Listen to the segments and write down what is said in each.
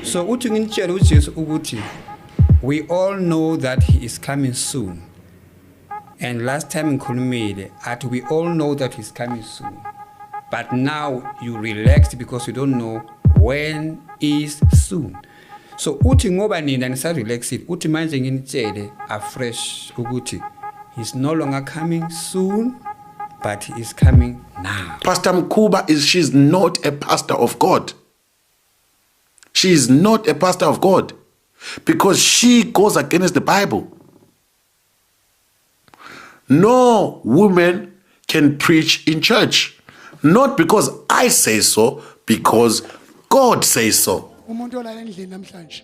So uthi ngitshela uJesu ukuthi we all know that he is coming soon. And last time ngikhulumile athi we all know that he's coming soon. But now you relaxed because you don't know when is soon. So uthi ngoba nina nisarelaxed uthi manje nginitshele afresh ukuthi he's no longer coming soon, but he is coming now. Pastor Mkhuba she's not a pastor of God. She is not a pastor of God because she goes against the Bible. No woman can preach in church. Not because I say so, because God says so. Umuntu olala endlini namhlanje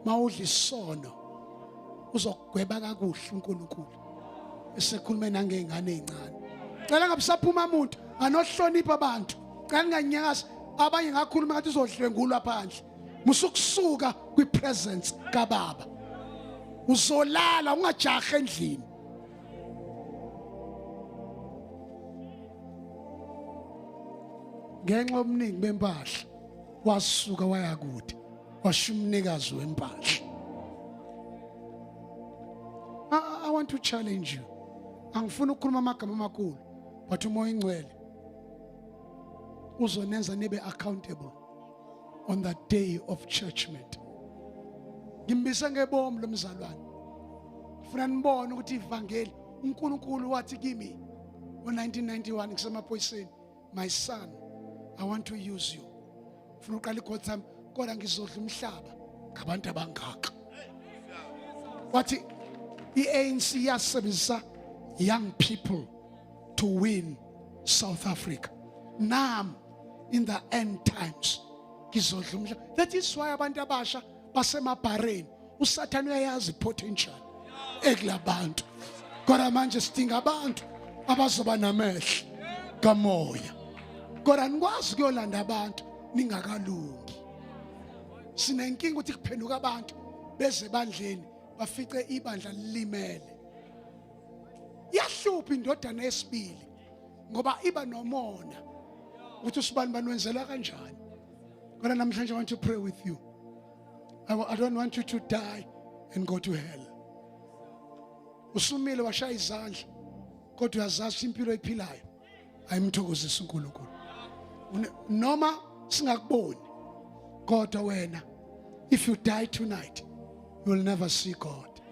mawudla isono uzokugweba kakuhle uNkulunkulu esekhuluma nangengane ezincane. Cela ngabusaphuma umuntu anohlonipha abantu. Cela nganyakaza abanye ngakhuluma ngathi uzodlwengulwa phandle. Musukusuka kwipresence kaBaba. Uzolala ungajahe endlini. Ngenxa omningi bempahla wasuka waya kude washo umnikazi wempahla. I want to challenge you. Angifuni ukukhuluma amagama amakhulu but umoya ingcwele uzonenza nibe accountable on that day of judgment. Ngimbisa ngebomu lomzalwane. Ngifuna nibone ukuthi ivangeli uNkulunkulu wathi kimi ngo1991 kusemaphoyiseni, my son, I want to use you. Funa uqala ikhothaami kodwa ngizodla umhlaba ngabantu abangaka. Wathi iANC yasebenzisa young people to win South Africa. Now in the end times ngizodla umhlaba. That is why abantu abasha basemabhareni uSathane uyayazi potential ekulabantu. Kodwa manje sidinga abantu abazoba namehlo kamoya. Kodwa nikwazi kuyolanda abantu ningakalungi. Sinenkinga ukuthi kuphenduka abantu beze ebandleni bafice ibandla lilimele. Yahlupha indodana yesibili ngoba iba nomona ukuthi usibani banwenzela kanjani. Kodwa namhlanje I want to pray with you. I don't want you to die and go to hell. Usumile washaya izandla kodwa uyazazi impilo ephilayo ayimthokozisa uNkulunkulu. Noma singakuboni kodwa wena if you die tonight you will never see God.